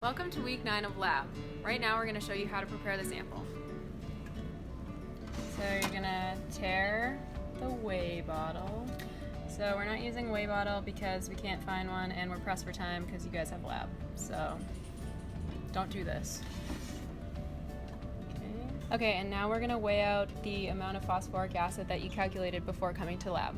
Welcome to week 9 of lab. Right now we're going to show you how to prepare the sample. So you're going to tear the whey bottle. So we're not using a whey bottle because we can't find one and we're pressed for time because you guys have lab. So don't do this. Okay, and now we're going to weigh out the amount of phosphoric acid that you calculated before coming to lab.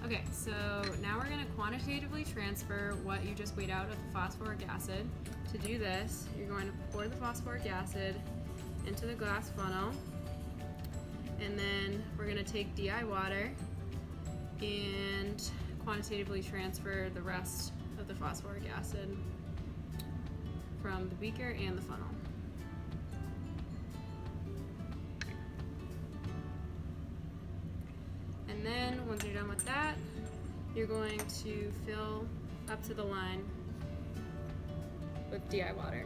Okay, so now we're going to quantitatively transfer what you just weighed out of the phosphoric acid. To do this, you're going to pour the phosphoric acid into the glass funnel, and then we're going to take DI water and quantitatively transfer the rest of the phosphoric acid from the beaker and the funnel. And then once you're done with that, you're going to fill up to the line with DI water.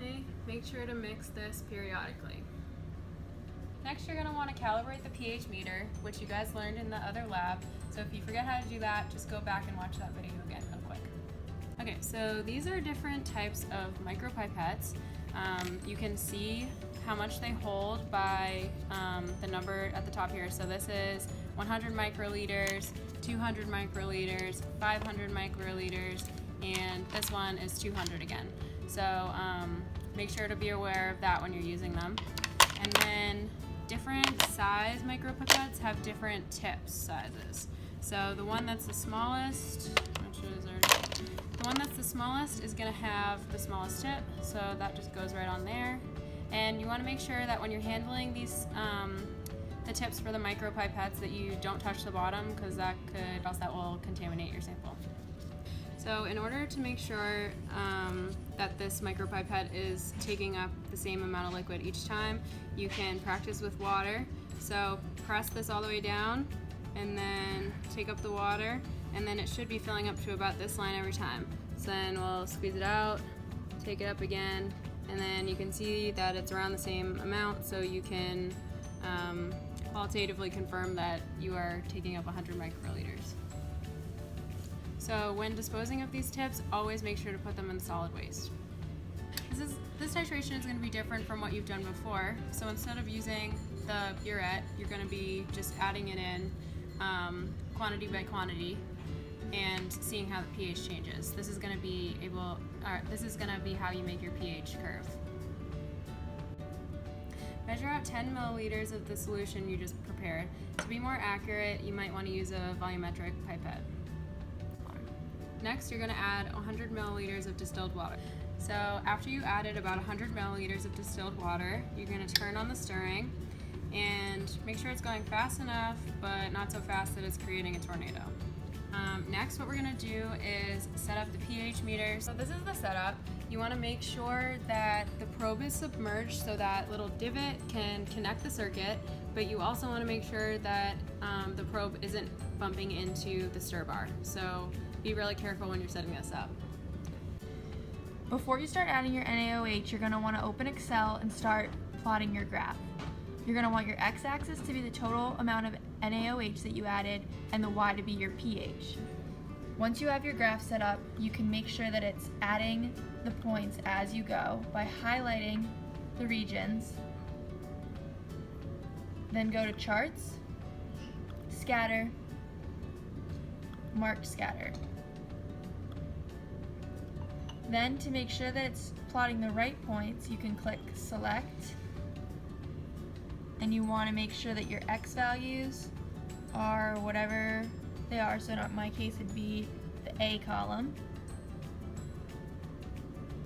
Okay, make sure to mix this periodically. Next, you're going to want to calibrate the pH meter, which you guys learned in the other lab. So if you forget how to do that, just go back and watch that video again real quick. Okay, so these are different types of micropipettes. You can see how much they hold by the number at the top here. So this is 100 microliters, 200 microliters, 500 microliters, and this one is 200 again. So make sure to be aware of that when you're using them. And then different size micropipettes have different tips sizes. So the one that's the smallest, is going to have the smallest tip, so that just goes right on there. And you want to make sure that when you're handling these, the tips for the micropipettes, that you don't touch the bottom, because that will contaminate your sample. So in order to make sure that this micropipette is taking up the same amount of liquid each time, you can practice with water. So press this all the way down and then take up the water, and then it should be filling up to about this line every time. So then we'll squeeze it out, take it up again, and then you can see that it's around the same amount, so you can qualitatively confirm that you are taking up 100 microliters. So when disposing of these tips, always make sure to put them in solid waste. This titration is going to be different from what you've done before. So instead of using the burette, you're going to be just adding it in quantity by quantity and seeing how the pH changes. This is going to be how you make your pH curve. Measure out 10 milliliters of the solution you just prepared. To be more accurate, you might want to use a volumetric pipette. Next, you're going to add 100 milliliters of distilled water. So after you added about 100 milliliters of distilled water, you're going to turn on the stirring and make sure it's going fast enough, but not so fast that it's creating a tornado. Next, what we're going to do is set up the pH meter. So this is the setup. You want to make sure that the probe is submerged so that little divot can connect the circuit, but you also want to make sure that the probe isn't bumping into the stir bar. So be really careful when you're setting this up. Before you start adding your NaOH, you're going to want to open Excel and start plotting your graph. You're going to want your x-axis to be the total amount of NaOH that you added and the y to be your pH. Once you have your graph set up, you can make sure that it's adding the points as you go by highlighting the regions. Then go to Charts, Scatter, Mark Scatter. Then, to make sure that it's plotting the right points, you can click Select, and you want to make sure that your X values are whatever they are. So in my case, it'd be the A column,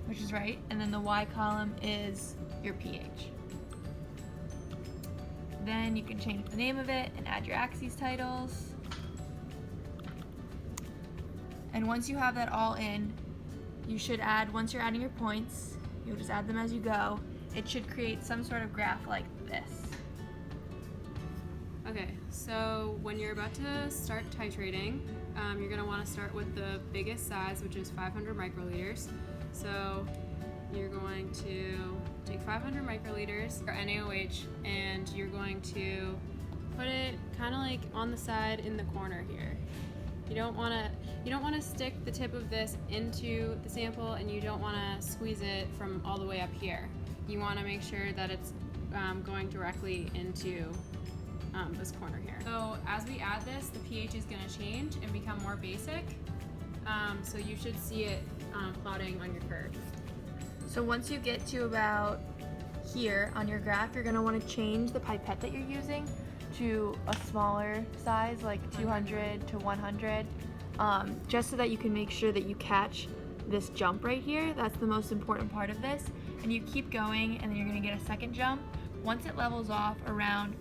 which is right, and then the Y column is your pH. Then you can change the name of it and add your axes titles. And once you have that all in, you should add, once you're adding your points, you'll just add them as you go. It should create some sort of graph like this. Okay, so when you're about to start titrating, you're going to want to start with the biggest size, which is 500 microliters. So you're going to take 500 microliters for NaOH, and you're going to put it kind of like on the side in the corner here. You don't want to stick the tip of this into the sample, and you don't want to squeeze it from all the way up here. You want to make sure that it's going directly into this corner here. So as we add this, the pH is going to change and become more basic. So you should see it plotting on your curve. So once you get to about here on your graph, you're going to want to change the pipette that you're using to a smaller size, like 200 to 100, just so that you can make sure that you catch this jump right here. That's the most important part of this. And you keep going, and then you're going to get a second jump. Once it levels off around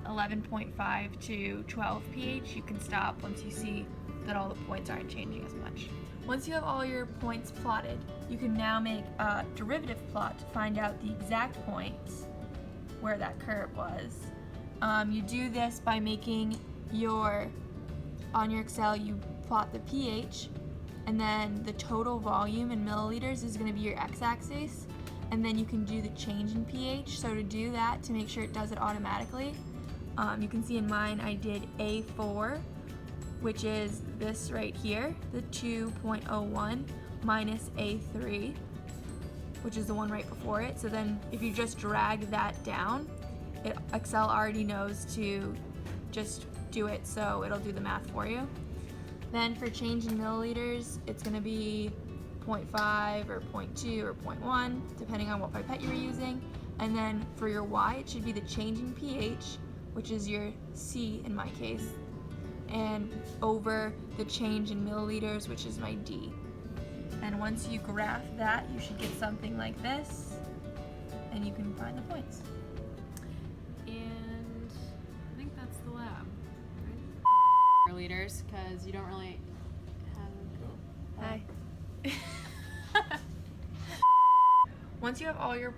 11.5 to 12 pH, you can stop once you see that all the points aren't changing as much. Once you have all your points plotted, you can now make a derivative plot to find out the exact points where that curve was. You do this by making on your Excel, you plot the pH, and then the total volume in milliliters is going to be your x-axis, and then you can do the change in pH. So to do that, to make sure it does it automatically, you can see in mine I did A4, which is this right here, the 2.01 minus A3, which is the one right before it. So then if you just drag that down, Excel already knows to just do it, so it'll do the math for you. Then for change in milliliters, it's going to be 0.5 or 0.2 or 0.1, depending on what pipette you were using. And then for your Y, it should be the change in pH, which is your C in my case, and over the change in milliliters, which is my D. And once you graph that, you should get something like this, and you can find the points. And I think that's the lab, right? Liters, because you don't really have Hi. Once you have all your